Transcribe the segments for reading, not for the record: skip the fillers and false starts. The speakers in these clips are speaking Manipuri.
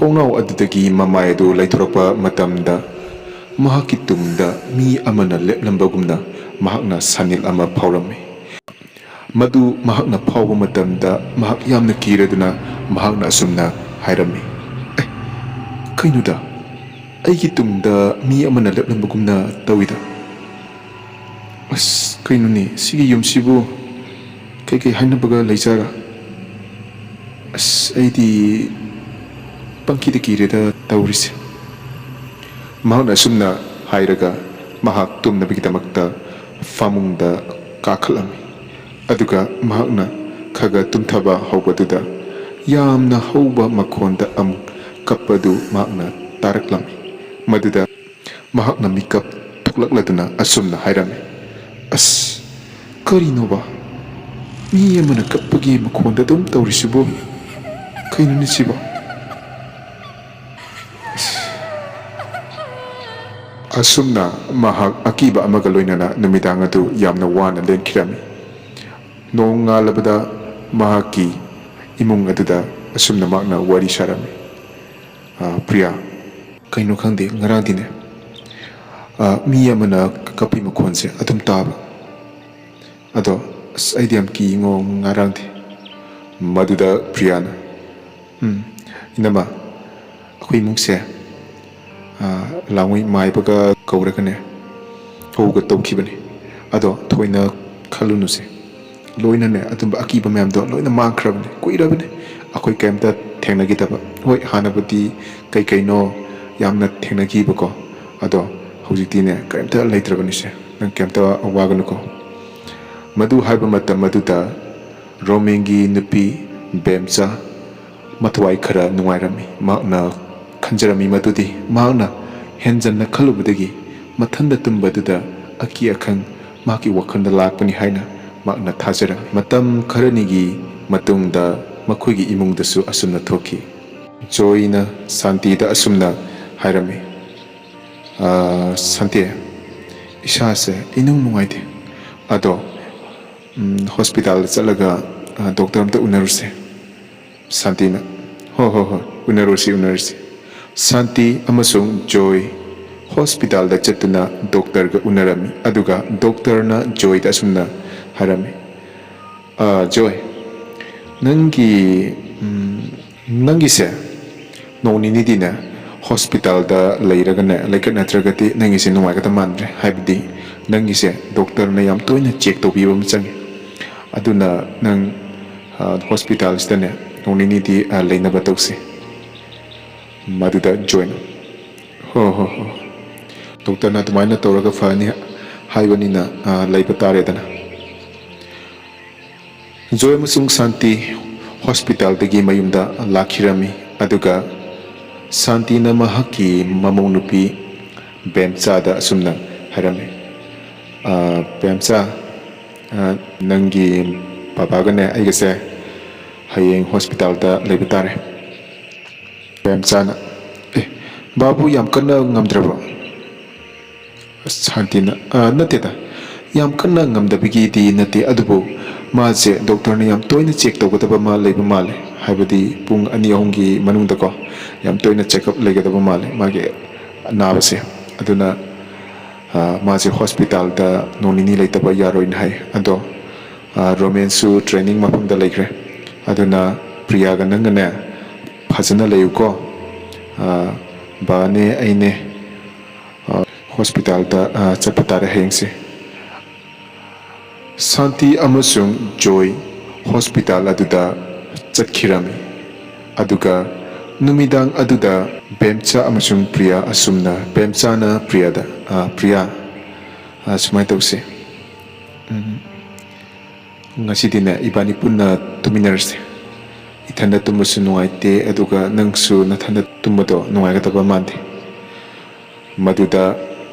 ꯊꯣꯡꯅꯥꯎ ꯑꯗꯨꯗꯒꯤ ꯃꯃꯥꯏ ꯑꯗꯨ ꯂꯩꯊꯣꯔꯛꯄ ꯃꯇꯝꯗ ꯃꯍꯥꯛꯀꯤ ꯇꯨꯡꯗ ꯃꯤ ꯑꯃꯅ ꯂꯦꯞꯂꯝꯕꯒꯨꯝꯅ ꯃꯍꯥꯛꯅ ꯁꯥꯅꯤꯜ ꯑꯃ ꯐꯥꯎꯔꯝꯃꯤ꯫ ꯃꯗꯨ ꯃꯍꯥꯛꯅ ꯐꯥꯎꯕ ꯃꯇꯝꯗ ꯃꯍꯥꯛ ꯌꯥꯝꯅ ꯀꯤꯔꯗꯨꯅ ꯃꯍꯥꯛꯅ ꯑꯁꯨꯝꯅ ꯍꯥꯏꯔꯝꯃꯤ, "ꯑꯦ, ꯀꯩꯅꯣꯗ, ꯑꯩꯒꯤ ꯇꯨꯡꯗ ꯃꯤ ꯑꯃꯅ ꯂꯦꯞꯂꯝꯕꯒꯨꯝꯅ ꯇꯧꯏꯗ꯫ ꯑꯁ, ꯀꯩꯅꯣꯅꯦ, ꯁꯤꯒꯤ ꯌꯨꯝꯁꯤꯕꯨ ꯀꯩꯀꯩ ꯍꯥꯏꯅꯕꯒ ꯂꯩꯖꯥꯔꯥ? ꯑꯁ, ꯑꯩꯗꯤ ꯄꯪꯀꯤꯗ ꯀꯤꯔꯦꯗ ꯇꯧꯔꯤꯁꯦ." ꯃꯍꯥꯛꯅ ꯑꯁꯨꯝꯅ ꯍꯥꯏꯔꯒ ꯃꯍꯥꯛ ꯇꯨꯝꯅꯕꯒꯤꯗꯃꯛꯇ ꯐꯃꯨꯡꯗ ꯀꯥꯈꯠꯂꯝꯃꯤ꯫ ꯑꯗꯨꯒ ꯃꯍꯥꯛꯅ ꯈꯒ ꯇꯨꯝꯊꯕ ꯍꯧꯕꯗꯨꯗ ꯌꯥꯝꯅ ꯍꯧꯕ ꯃꯈꯣꯟꯗ ꯑꯃꯨꯛ ꯀꯞꯄꯗꯨ ꯃꯍꯥꯛꯅ ꯇꯥꯔꯛꯂꯝꯃꯤ꯫ ꯃꯗꯨꯗ ꯃꯍꯥꯛꯅ ꯃꯤꯀꯞ ꯊꯣꯛꯂꯛꯂꯗꯨꯅ ꯑꯁꯨꯝꯅ ꯍꯥꯏꯔꯝꯃꯤ, "ꯑꯁ, ꯀꯔꯤꯅꯣꯕ? ꯃꯤ ꯑꯃꯅ ꯀꯞꯄꯒꯤ ꯃꯈꯣꯟꯗ ꯑꯗꯨꯝ ꯇꯧꯔꯤꯁꯤꯕꯨ ꯀꯩꯅꯣꯅꯦ ꯁꯤꯕꯣ?" ꯑꯁꯨꯝꯅ ꯃꯍꯥꯛ ꯑꯀꯤꯕ ꯑꯃꯒ ꯂꯣꯏꯅꯅ ꯅꯨꯃꯤꯗꯥꯡ ꯑꯗꯨ ꯌꯥꯝꯅ ꯋꯥꯅ ꯂꯦꯟꯈꯤꯔꯝꯃꯤ꯫ ꯅꯣꯡ ꯉꯥꯜꯂꯕꯗ ꯃꯍꯥꯛꯀꯤ ꯏꯃꯨꯡ ꯑꯗꯨꯗ ꯑꯁꯨꯝꯅ ꯃꯍꯥꯛꯅ ꯋꯥꯔꯤ ꯁꯥꯔꯝꯃꯤ, "ꯄ꯭ꯔꯤꯌꯥ, ꯀꯩꯅꯣ ꯈꯪꯗꯦ, ꯉꯔꯥꯡꯗꯤꯅꯦ ꯃꯤ ꯑꯃꯅ ꯀꯞꯄꯤ ꯃꯈꯣꯟꯁꯦ ꯑꯗꯨꯝ ꯇꯥꯕ. ꯑꯗꯣ ꯑꯁ, ꯑꯩꯗꯤ ꯌꯥꯝ ꯀꯤꯉꯣ ꯉꯔꯥꯡꯗꯤ." ꯃꯗꯨꯗ ꯄ꯭ꯔꯤꯌꯥꯅ, "ꯏꯅꯝꯃ, ꯑꯩꯈꯣꯏ ꯏꯃꯨꯡꯁꯦ ꯂꯥꯡꯃꯩ ꯃꯥꯏꯕꯒ ꯀꯧꯔꯒꯅꯦ ꯍꯧꯒ ꯇꯧꯈꯤꯕꯅꯤ. ꯑꯗꯣ ꯊꯣꯏꯅ ꯈꯜꯂꯨꯅꯨꯁꯦ. ꯂꯣꯏꯅꯅꯦ ꯑꯗꯨꯝꯕ ꯑꯀꯤꯕ ꯃꯌꯥꯝꯗꯣ ꯂꯣꯏꯅ ꯃꯥꯡꯈ꯭ꯔꯕꯅꯤ. ꯀꯨꯏꯔꯕꯅꯤ ꯑꯩꯈꯣꯏ ꯀꯩꯝꯇ ꯊꯦꯡꯅꯈꯤꯗꯕ. ꯍꯣꯏ, ꯍꯥꯟꯅꯕꯨꯗꯤ ꯀꯩꯅꯣ ꯌꯥꯝꯅ ꯊꯦꯡꯅꯈꯤꯕꯀꯣ. ꯑꯗꯣ ꯍꯧꯖꯤꯛꯇꯤꯅꯦ ꯀꯩꯝꯇ ꯂꯩꯇ꯭ꯔꯕꯅꯤꯁꯦ. ꯅꯪ ꯀꯩꯝꯇ ꯋꯥꯒꯅꯨꯀꯣ." ꯃꯗꯨ ꯍꯥꯏꯕ ꯃꯇꯝ ꯑꯗꯨꯗ ꯔꯣꯃꯦꯟꯒꯤ ꯅꯨꯄꯤ ꯕꯦꯝꯆꯥ ꯃꯊꯋꯥꯏ ꯈꯔ ꯅꯨꯡꯉꯥꯏꯔꯝꯃꯤ꯫ ꯃꯍꯥꯛꯅ ꯈꯟꯖꯔꯝꯃꯤ ꯃꯗꯨꯗꯤ ꯃꯍꯥꯛꯅ ꯍꯦꯟꯖꯟꯅ ꯈꯜꯂꯨꯕꯗꯒꯤ ꯃꯊꯟꯗ ꯇꯨꯝꯕꯗꯨꯗ ꯑꯀꯤ ꯑꯈꯪ ꯃꯍꯥꯛꯀꯤ ꯋꯥꯈꯜꯗ ꯂꯥꯛꯄꯅꯤ ꯍꯥꯏꯅ ꯃꯍꯥꯛꯅ ꯊꯥꯖꯔꯝꯃꯤ꯫ ꯃꯇꯝ ꯈꯔꯅꯤꯒꯤ ꯃꯇꯨꯡꯗ ꯃꯈꯣꯏꯒꯤ ꯏꯃꯨꯡꯗꯁꯨ ꯑꯁꯨꯝꯅ ꯊꯣꯛꯈꯤ꯫ ꯖꯣꯏꯅ ꯁꯥꯟꯇꯤꯗ ꯑꯁꯨꯝꯅ ꯍꯥꯏꯔꯝꯃꯤ, "ꯁꯥꯟꯇꯤ, ꯏꯁꯥꯁꯦ ꯏꯅꯨꯡ ꯅꯨꯡꯉꯥꯏꯇꯦ. ꯑꯗꯣ ꯍꯣꯁꯄꯤꯇꯥꯜꯗ ꯆꯠꯂꯒ ꯗꯣꯛꯇꯔ ꯑꯝꯇ ꯎꯅꯔꯨꯁꯦ." ꯁꯥꯟꯇꯤꯅ, "ꯍꯣꯏ, ꯎꯅꯔꯨꯁꯤ." ꯁꯥꯟꯇꯤ ꯑꯃꯁꯨꯡ ꯖꯣꯏ ꯍꯣꯁꯄꯤꯇꯥꯜꯗ ꯆꯠꯇꯨꯅ ꯗꯣꯛꯇꯔꯒ ꯎꯅꯔꯝꯃꯤ꯫ ꯑꯗꯨꯒ ꯗꯣꯛꯇꯔꯅ ꯖꯣꯏꯗ ꯑꯁꯨꯝꯅ ꯍꯥꯏꯔꯝꯃꯤ, "ꯖꯣꯏ, ꯅꯪꯒꯤꯁꯦ ꯅꯣꯡ ꯅꯤꯅꯤꯗꯤꯅꯦ ꯍꯣꯁꯄꯤꯇꯥꯜꯗ ꯂꯩꯔꯒꯅꯦ ꯂꯩꯀꯠ ꯅꯠꯇ꯭ꯔꯒꯗꯤ ꯅꯪꯒꯤꯁꯦ ꯅꯨꯡꯉꯥꯏꯒꯗꯕ ꯃꯥꯟꯗ꯭ꯔꯦ. ꯍꯥꯏꯕꯗꯤ ꯅꯪꯒꯤꯁꯦ ꯗꯣꯛꯇꯔꯅ ꯌꯥꯝ ꯇꯣꯏꯅ ꯆꯦꯛ ꯇꯧꯕꯤꯕ ꯑꯃ ꯆꯪꯉꯦ. ꯑꯗꯨꯅ ꯅꯪ ꯍꯣꯁꯄꯤꯇꯥꯜꯁꯤꯗꯅꯦ ꯅꯣꯡ ꯅꯤꯅꯤꯗꯤ ꯂꯩꯅꯕ ꯇꯧꯁꯤ." ꯃꯗꯨꯗ ꯖꯣꯏꯅ, ꯍꯣꯏ, ꯗꯣꯛꯇꯔꯅ ꯑꯗꯨꯃꯥꯏꯅ ꯇꯧꯔꯒ ꯐꯅꯤ ꯍꯥꯏꯕꯅꯤꯅ ꯂꯩꯕ ꯇꯥꯔꯦꯗꯅ." ꯖꯣꯏ ꯑꯃꯁꯨꯡ ꯁꯥꯟꯇꯤ ꯍꯣꯁꯄꯤꯇꯥꯜꯗꯒꯤ ꯃꯌꯨꯝꯗ ꯂꯥꯛꯈꯤꯔꯝꯃꯤ꯫ ꯑꯗꯨꯒ ꯁꯥꯟꯇꯤꯅ ꯃꯍꯥꯛꯀꯤ ꯃꯃꯧ ꯅꯨꯄꯤ ꯕꯦꯝꯆꯥꯗ ꯑꯁꯨꯝꯅ ꯍꯥꯏꯔꯝꯃꯤ, "ꯕꯦꯝꯆꯥ, ꯅꯪꯒꯤ ꯕꯕꯥꯒꯅꯦ ꯑꯩꯒꯁꯦ ꯍꯌꯦꯡ ꯍꯣꯁꯄꯤꯇꯥꯜꯗ ꯂꯩꯕ ꯇꯥꯔꯦ." ꯕꯦꯝꯆꯥꯅ, "ꯑꯦ, ꯕꯥꯕꯨ ꯌꯥꯝ ꯀꯟꯅ ꯉꯝꯗ꯭ꯔꯕꯣ?" ꯁꯥꯟꯇꯤꯅ, "ꯅꯠꯇꯦꯗ, ꯌꯥꯝ ꯀꯟꯅ ꯉꯝꯗꯕꯒꯤꯗꯤ ꯅꯠꯇꯦ. ꯑꯗꯨꯕꯨ ꯃꯥꯁꯦ ꯗꯣꯛꯇꯔꯅ ꯌꯥꯝ ꯇꯣꯏꯅ ꯆꯦꯛ ꯇꯧꯒꯗꯕ ꯑꯃ ꯂꯩꯕ ꯃꯥꯜꯂꯦ. ꯍꯥꯏꯕꯗꯤ ꯄꯨꯡ 2-3ꯒꯤ ꯃꯅꯨꯡꯗꯀꯣ ꯌꯥꯝ ꯇꯣꯏꯅ ꯆꯦꯛꯑꯞ ꯂꯩꯒꯗꯕ ꯃꯥꯜꯂꯦ ꯃꯥꯒꯤ ꯑꯅꯥꯕꯁꯦ. ꯑꯗꯨꯅ ꯃꯥꯁꯦ ꯍꯣꯁꯄꯤꯇꯥꯜꯗ ꯅꯣꯡ ꯅꯤꯅꯤ ꯂꯩꯇꯕ ꯌꯥꯔꯣꯏꯅ ꯍꯥꯏ꯫ ꯑꯗꯣ ꯔꯣꯃꯦꯟꯁꯨ ꯇ꯭ꯔꯦꯅꯤꯡ ꯃꯐꯝꯗ ꯂꯩꯈ꯭ꯔꯦ. ꯑꯗꯨꯅ ꯄ꯭ꯔꯤꯌꯥꯒ ꯅꯪꯒꯅꯦ ꯐꯖꯅ ꯂꯩꯌꯨꯀꯣ. ꯕꯥꯅꯦ ꯑꯩꯅꯦ ꯍꯣꯁꯄꯤꯇꯥꯜꯗ ꯆꯠꯄ ꯇꯥꯔꯦ ꯍꯌꯦꯡꯁꯦ." ꯁꯥꯟꯇꯤ ꯑꯃꯁꯨꯡ ꯖꯣꯏ ꯍꯣꯁꯄꯤꯇꯥꯜ ꯑꯗꯨꯗ ꯆꯠꯈꯤꯔꯝꯃꯤ꯫ ꯑꯗꯨꯒ ꯅꯨꯃꯤꯗꯥꯡ ꯑꯗꯨꯗ ꯕꯦꯝꯆꯥ ꯑꯃꯁꯨꯡ ꯄ꯭ꯔꯤꯌꯥ ꯑꯁꯨꯝꯅ, ꯕꯦꯝꯆꯥꯅ ꯄ꯭ꯔꯤꯌꯥꯗ, "ꯄ꯭ꯔꯤꯌꯥ, ꯁꯨꯃꯥꯏꯅ ꯇꯧꯁꯦ. ꯉꯁꯤꯗꯤꯅꯦ ꯏꯕꯥꯅꯤ ꯄꯨꯟꯅ ꯇꯨꯝꯃꯤꯟꯅꯔꯁꯦ. ꯏꯊꯟꯗ ꯇꯨꯝꯕꯁꯨ ꯅꯨꯡꯉꯥꯏꯇꯦ. ꯑꯗꯨꯒ ꯅꯪꯁꯨ ꯅꯊꯟꯗ ꯇꯨꯝꯕꯗꯣ ꯅꯨꯡꯉꯥꯏꯒꯗꯕ ꯃꯥꯟꯗꯦ." ꯃꯗꯨꯗ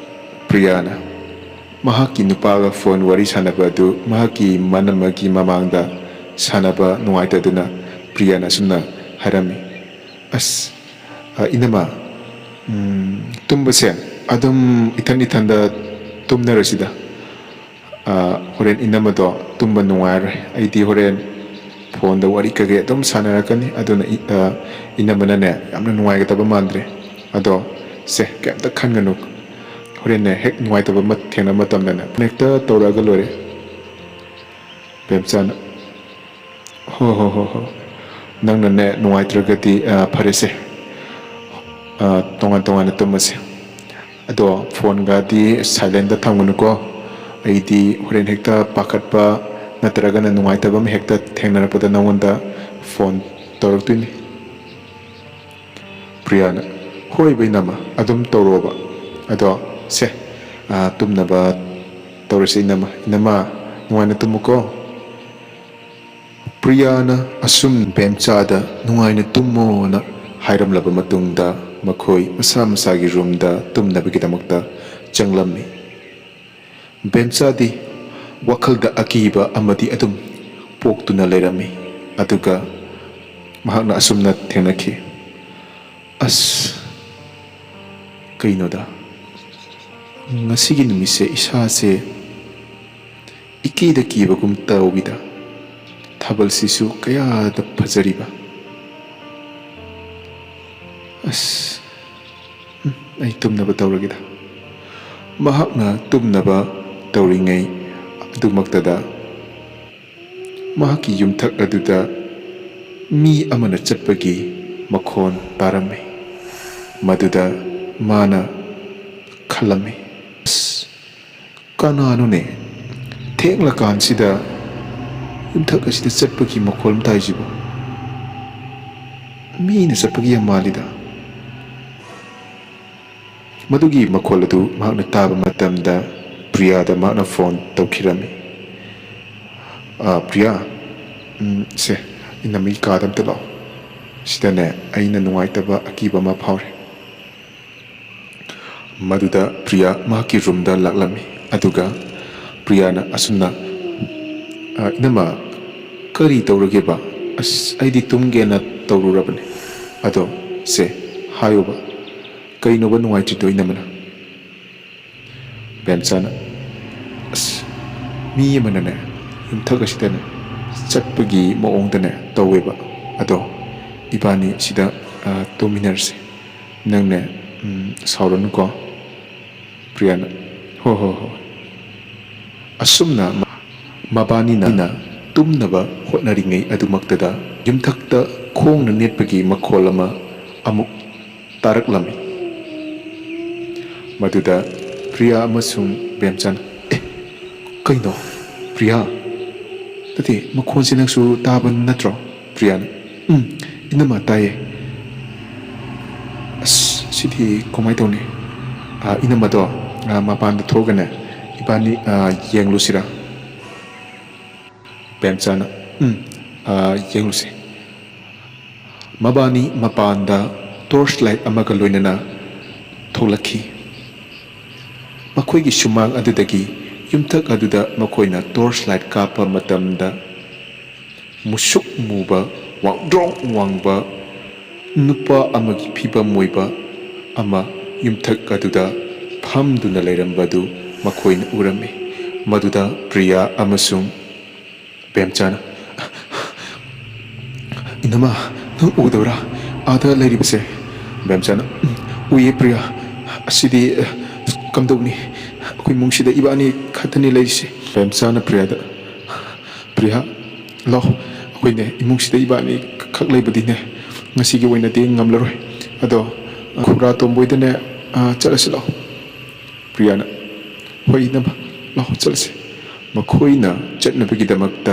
ꯄ꯭ꯔꯤꯌꯥꯅ ꯃꯍꯥꯛꯀꯤ ꯅꯨꯄꯥꯒ ꯐꯣꯟ ꯋꯥꯔꯤ ꯁꯥꯟꯅꯕ ꯑꯗꯨ ꯃꯍꯥꯛꯀꯤ ꯃꯅꯝꯃꯒꯤ ꯃꯃꯥꯡꯗ ꯁꯥꯟꯅꯕ ꯅꯨꯡꯉꯥꯏꯇꯗꯨꯅ ꯄ꯭ꯔꯤꯌꯥꯅ ꯑꯁꯨꯝꯅ ꯍꯥꯏꯔꯝꯃꯤ, "ꯑꯁ, ꯏꯅꯝꯃ, ꯇꯨꯝꯕꯁꯦ ꯑꯗꯨꯝ ꯏꯊꯟꯗ ꯇꯨꯝꯅꯔꯁꯤꯗ. ꯍꯣꯔꯦꯟ ꯏꯅꯝꯃꯗꯣ ꯇꯨꯝꯕ ꯅꯨꯡꯉꯥꯏꯔꯣꯏ. ꯑꯩꯗꯤ ꯍꯣꯔꯦꯟ ꯐꯣꯟꯗ ꯋꯥꯔꯤ ꯀꯩꯀꯩ ꯑꯗꯨꯝ ꯁꯥꯟꯅꯔꯛꯀꯅꯤ ꯑꯗꯨꯅ ꯏꯅꯝꯕꯅꯅꯦ ꯌꯥꯝꯅ ꯅꯨꯡꯉꯥꯏꯒꯗꯕ ꯃꯥꯟꯗ꯭ꯔꯦ ꯑꯗꯣ ꯁꯦ ꯀꯩꯝꯇ ꯈꯟꯒꯅꯨ ꯍꯣꯔꯦꯟꯅꯦ ꯍꯦꯛ ꯅꯨꯡꯉꯥꯏꯇꯕ ꯑꯃ ꯊꯦꯡꯅꯕ ꯃꯇꯝꯗꯅꯦ ꯍꯦꯛꯇ ꯇꯧꯔꯛꯑꯒ ꯂꯣꯏꯔꯦ ꯕꯦꯝꯆꯥꯅ ꯍꯣ ꯅꯪꯅꯅꯦ ꯅꯨꯡꯉꯥꯏꯇ꯭ꯔꯒꯗꯤ ꯐꯔꯦꯁꯦ ꯇꯣꯉꯥꯟ ꯇꯣꯉꯥꯟꯅ ꯇꯨꯝꯃꯁꯦ ꯑꯗꯣ ꯐꯣꯟꯒꯗꯤ ꯁꯥꯏꯂꯦꯟꯗ ꯊꯝꯒꯅꯨꯀꯣ ꯑꯩꯗꯤ ꯍꯣꯔꯦꯟ ꯍꯦꯛꯇ ꯄꯥꯈꯠꯄ ꯅꯠꯇ꯭ꯔꯒꯅ ꯅꯨꯡꯉꯥꯏꯇꯕ ꯑꯃ ꯍꯦꯛꯇ ꯊꯦꯡꯅꯔꯛꯄꯗ ꯅꯪꯉꯣꯟꯗ ꯐꯣꯟ ꯇꯧꯔꯛꯇꯣꯏꯅꯤ ꯄ꯭ꯔꯤꯌꯥꯅ ꯍꯣꯏ ꯏꯅꯝꯃ ꯑꯗꯨꯝ ꯇꯧꯔꯣꯕ ꯑꯗꯣ ꯁꯦ ꯇꯨꯝꯅꯕ ꯇꯧꯔꯁꯦ ꯏꯅꯝꯃ ꯅꯨꯡꯉꯥꯏꯅ ꯇꯨꯝꯃꯨꯀꯣ ꯄ꯭ꯔꯤꯌꯥꯅ ꯑꯁꯨꯝ ꯕꯦꯝꯆꯥꯗ ꯅꯨꯡꯉꯥꯏꯅ ꯇꯨꯝꯃꯣꯅ ꯍꯥꯏꯔꯝꯂꯕ ꯃꯇꯨꯡꯗ ꯃꯈꯣꯏ ꯃꯁꯥ ꯃꯁꯥꯒꯤ ꯔꯨꯝꯗ ꯇꯨꯝꯅꯕꯒꯤꯗꯃꯛꯇ ꯆꯪꯂꯝꯃꯤ ꯕꯦꯝꯆꯥꯗꯤ ꯋꯥꯈꯜꯗ ꯑꯀꯤꯕ ꯑꯃꯗꯤ ꯑꯗꯨꯝ ꯄꯣꯛꯇꯨꯅ ꯂꯩꯔꯝꯃꯤ ꯑꯗꯨꯒ ꯃꯍꯥꯛꯅ ꯑꯁꯨꯝꯅ ꯊꯦꯡꯅꯈꯤ ꯑꯁ ꯀꯩꯅꯣꯗ ꯉꯁꯤꯒꯤ ꯅꯨꯃꯤꯠꯁꯦ ꯏꯁꯥꯁꯦ ꯏꯀꯤꯗ ꯀꯤꯕꯒꯨꯝ ꯇꯧꯋꯤꯗ ꯊꯥꯕꯜꯁꯤꯁꯨ ꯀꯌꯥꯗ ꯐꯖꯔꯤꯕ ꯑꯁ ꯑꯩ ꯇꯨꯝꯅꯕ ꯇꯧꯔꯒꯦꯗ ꯃꯍꯥꯛꯅ ꯇꯨꯝꯅꯕ ꯇꯧꯔꯤꯉꯩ ꯑꯗꯨꯃꯛꯇꯗ ꯃꯍꯥꯛꯀꯤ ꯌꯨꯝꯊꯛ ꯑꯗꯨꯗ ꯃꯤ ꯑꯃꯅ ꯆꯠꯄꯒꯤ ꯃꯈꯣꯟ ꯇꯥꯔꯝꯃꯤ ꯃꯗꯨꯗ ꯃꯥꯅ ꯈꯜꯂꯝꯃꯤ ꯑꯁ ꯀꯅꯥꯅꯣꯅꯦ ꯊꯦꯡꯂꯀꯥꯟꯁꯤꯗ ꯌꯨꯝꯊꯛ ꯑꯁꯤꯗ ꯆꯠꯄꯒꯤ ꯃꯈꯣꯜ ꯑꯃ ꯇꯥꯏꯁꯤꯕꯨ ꯃꯤꯅ ꯆꯠꯄꯒꯤ ꯌꯥꯝ ꯃꯥꯜꯂꯤꯗ ꯃꯗꯨꯒꯤ ꯃꯈꯣꯜ ꯑꯗꯨ ꯃꯍꯥꯛꯅ ꯇꯥꯕ ꯃꯇꯝꯗ ꯄ꯭ꯔꯤꯌꯥꯗ ꯃꯍꯥꯛꯅ ꯐꯣꯟ ꯇꯧꯈꯤꯔꯝꯃꯤ ꯄ꯭ꯔꯤꯌꯥ ꯁꯦ ꯏꯅꯝꯃꯒꯤ ꯀꯥꯗ ꯑꯝꯇ ꯂꯥꯛꯑꯣ ꯁꯤꯗꯅꯦ ꯑꯩꯅ ꯅꯨꯡꯉꯥꯏꯇꯕ ꯑꯀꯤꯕ ꯑꯃ ꯐꯥꯎꯔꯦ ꯃꯗꯨꯗ ꯄ꯭ꯔꯤꯌꯥ ꯃꯍꯥꯛꯀꯤ ꯔꯨꯝꯗ ꯂꯥꯛꯂꯝꯃꯤ ꯑꯗꯨꯒ ꯄ꯭ꯔꯤꯌꯥꯅ ꯑꯁꯨꯝꯅ ꯏꯅꯝꯃ ꯀꯔꯤ ꯇꯧꯔꯒꯦꯕ ꯑꯁ ꯑꯩꯗꯤ ꯇꯨꯝꯒꯦꯅ ꯇꯧꯔꯨꯔꯕꯅꯦ ꯑꯗꯣ ꯁꯦ ꯍꯥꯏꯌꯣꯕ ꯀꯩꯅꯣꯕ ꯅꯨꯡꯉꯥꯏꯇ꯭ꯔꯤꯗꯣ ꯏꯅꯝꯃꯅ ꯕꯦꯝꯆꯥꯅ ꯑꯁ ꯃꯤ ꯑꯃꯅꯅꯦ ꯌꯨꯝꯊꯛ ꯑꯁꯤꯗꯅꯦ ꯆꯠꯄꯒꯤ ꯃꯑꯣꯡꯗꯅꯦ ꯇꯧꯋꯦꯕ ꯑꯗꯣ ꯏꯕꯥꯅꯤ ꯁꯤꯗ ꯇꯨꯝꯃꯤꯟꯅꯔꯁꯦ ꯅꯪꯅꯦ ꯁꯥꯎꯔꯅꯨꯀꯣ ꯄ꯭ꯔꯤꯌꯥꯅ ꯍꯣꯏ ꯑꯁꯨꯝꯅ ꯃꯕꯥꯅꯤꯅ ꯇꯨꯝꯅꯕ ꯍꯣꯠꯅꯔꯤꯉꯩ ꯑꯗꯨꯃꯛꯇꯗ ꯌꯨꯝꯊꯛꯇ ꯈꯣꯡꯅ ꯅꯦꯠꯄꯒꯤ ꯃꯈꯣꯜ ꯑꯃ ꯑꯃꯨꯛ ꯇꯥꯔꯛꯂꯝꯃꯤ ꯃꯗꯨꯗ ꯄ꯭ꯔꯤꯌꯥ ꯑꯃꯁꯨꯡ ꯕꯦꯝꯆꯥꯅ ꯀꯩꯅꯣ ꯄ꯭ꯔꯤꯌꯥ ꯅꯠꯇꯦ ꯃꯈꯣꯟꯁꯤ ꯅꯪꯁꯨ ꯇꯥꯕ ꯅꯠꯇ꯭ꯔꯣ ꯄ꯭ꯔꯤꯌꯥꯅ ꯏꯅꯝꯃ ꯇꯥꯏꯌꯦ ꯑꯁ ꯁꯤꯗꯤ ꯀꯃꯥꯏꯅ ꯇꯧꯅꯤ ꯏꯅꯝꯃꯗꯣ ꯃꯄꯥꯟꯗ ꯊꯣꯛꯑꯒꯅꯦ ꯏꯕꯥꯅꯤ ꯌꯦꯡꯂꯨꯁꯤꯔꯥ ꯕꯦꯝꯆꯥꯅ ꯌꯦꯡꯂꯨꯁꯤ ꯃꯕꯥꯅꯤ ꯃꯄꯥꯟꯗ ꯇꯣꯔꯆ ꯂꯥꯏꯠ ꯑꯃꯒ ꯂꯣꯏꯅꯅ ꯊꯣꯛꯂꯛꯈꯤ ꯃꯈꯣꯏꯒꯤ ꯁꯨꯃꯥꯡ ꯑꯗꯨꯗꯒꯤ ꯌꯨꯝꯊꯛ ꯑꯗꯨꯗ ꯃꯈꯣꯏꯅ ꯇꯣꯔꯆ ꯂꯥꯏꯠ ꯀꯥꯞꯄ ꯃꯇꯝꯗ ꯃꯨꯁꯨꯛ ꯃꯨꯕ ꯋꯥꯡꯗ꯭ꯔꯣꯡ ꯋꯥꯡꯕ ꯅꯨꯄꯥ ꯑꯃꯒꯤ ꯐꯤꯕꯝ ꯑꯣꯏꯕ ꯑꯃ ꯌꯨꯝꯊꯛ ꯑꯗꯨꯗ ꯐꯝꯗꯨꯅ ꯂꯩꯔꯝꯕꯗꯨ ꯃꯈꯣꯏꯅ ꯎꯔꯝꯃꯤ ꯃꯗꯨꯗ ꯄ꯭ꯔꯤꯌꯥ ꯑꯃꯁꯨꯡ ꯕꯦꯝꯆꯥꯅ ꯏꯅꯝꯃ ꯅꯪ ꯎꯗꯕ꯭ꯔꯥ ꯑꯥꯗ ꯂꯩꯔꯤꯕꯁꯦ ꯕꯦꯝꯆꯥꯅ ꯎꯏꯌꯦ ꯄ꯭ꯔꯤꯌꯥ ꯑꯁꯤꯗꯤ ꯀꯝꯗꯧꯅꯤ ꯑꯩꯈꯣꯏ ꯏꯃꯨꯡꯁꯤꯗ ꯏꯕꯥꯅꯤ ꯈꯛꯇꯅꯤ ꯂꯩꯔꯤꯁꯦ ꯕꯦꯝꯆꯥꯅ ꯄ꯭ꯔꯤꯌꯥꯗ ꯄ꯭ꯔꯤꯌꯥ ꯂꯥꯛꯑꯣ ꯑꯩꯈꯣꯏꯅꯦ ꯏꯃꯨꯡꯁꯤꯗ ꯏꯕꯥꯅꯤ ꯈꯛ ꯂꯩꯕꯗꯤꯅꯦ ꯉꯁꯤꯒꯤ ꯑꯣꯏꯅꯗꯤ ꯉꯝꯂꯔꯣꯏ ꯑꯗꯣ ꯈꯨꯔꯥ ꯇꯣꯝꯕꯣꯏꯗꯅꯦ ꯆꯠꯂꯁꯤ ꯂꯥꯛꯑꯣ ꯄ꯭ꯔꯤꯌꯥꯅ ꯍꯣꯏ ꯏꯅꯝꯃ ꯂꯥꯛꯑꯣ ꯆꯠꯂꯁꯤ ꯃꯈꯣꯏꯅ ꯆꯠꯅꯕꯒꯤꯗꯃꯛꯇ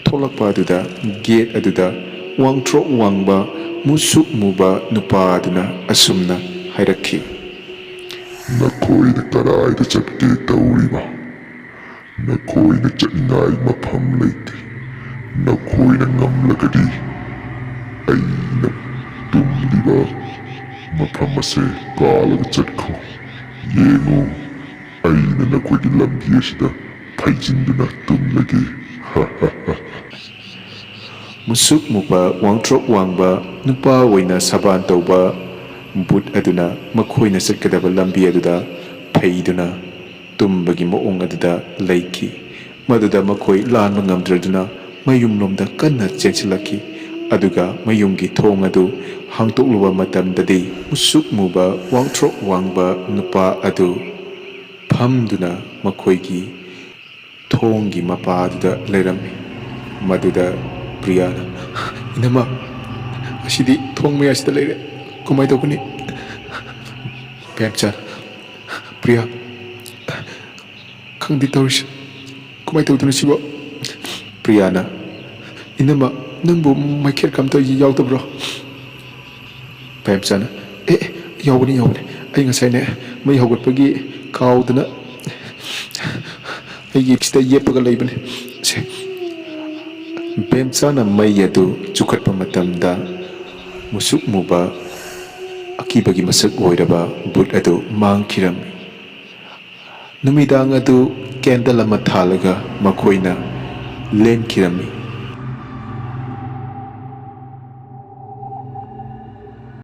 ꯊꯣꯛꯂꯛꯄ ꯑꯗꯨꯗ ꯒꯦꯠ ꯑꯗꯨꯗ ꯋꯥꯡꯊ꯭ꯔꯣꯛ ꯋꯥꯡꯕ ꯃꯨꯁꯨꯛ ꯃꯨꯕ ꯅꯨꯄꯥ ꯑꯗꯨꯅ ꯑꯁꯨꯝꯅ ꯍꯥꯏꯔꯛꯈꯤ ꯅꯈꯣꯏꯅ ꯀꯗꯥꯏꯗ ꯆꯠꯀꯦ ꯇꯧꯔꯤꯕ ꯅꯈꯣꯏꯅ ꯆꯠꯅꯤꯡꯉꯥꯏ ꯃꯐꯝ ꯂꯩꯇꯦ ꯅꯈꯣꯏꯅ ꯉꯝꯂꯒꯗꯤ ꯑꯩꯅ ꯇꯨꯝꯂꯤꯕ ꯃꯐꯝ ꯑꯁꯦ ꯀꯥꯜꯂꯒ ꯆꯠꯈ꯭ꯔꯣ ꯌꯦꯡꯉꯨ ꯑꯩꯅ ꯅꯈꯣꯏꯒꯤ ꯂꯝꯕꯤ ꯑꯁꯤꯗ ꯐꯩꯖꯤꯟꯗꯨꯅ ꯇꯨꯝꯂꯒꯦ ꯃꯨꯁꯨꯛ ꯃꯨꯕ ꯋꯥꯡꯊ꯭ꯔꯣꯛ ꯋꯥꯡꯕ ꯅꯨꯄꯥ ꯑꯣꯏꯅ ꯁꯕꯥꯟ ꯇꯧꯕ ꯕꯨꯠ ꯑꯗꯨꯅ ꯃꯈꯣꯏꯅ ꯆꯠꯀꯗꯕ ꯂꯝꯕꯤ ꯑꯗꯨꯗ ꯐꯩꯗꯨꯅ ꯇꯨꯝꯕꯒꯤ ꯃꯑꯣꯡ ꯑꯗꯨꯗ ꯂꯩꯈꯤ ꯃꯗꯨꯗ ꯃꯈꯣꯏ ꯂꯥꯟꯕ ꯉꯝꯗ꯭ꯔꯗꯨꯅ mayumlomda kanna chengsilaki aduga mayumgi thong adu hangtokluba matamdadi musuk muba wangthrok wangba nupa adu phamduna makhoigi thonggi mapaduda leirami maduda Priyana inama asidi thong mayasida leire kumai tokuni Bemchan Priya khangdi tawris kumai tawduna sibo Priyana inama nangbu maikher kamta yawtabro Bemchan yawbani ai ngasai ne mai hawgatpagi kaudana ai yeksta yepaga leibane se Bemchana mai adu chukhatpa matamda musuk muba akibagi masak oiraba but adu mangkhirami numidang adu candle ama thalaga makhoina lenkirami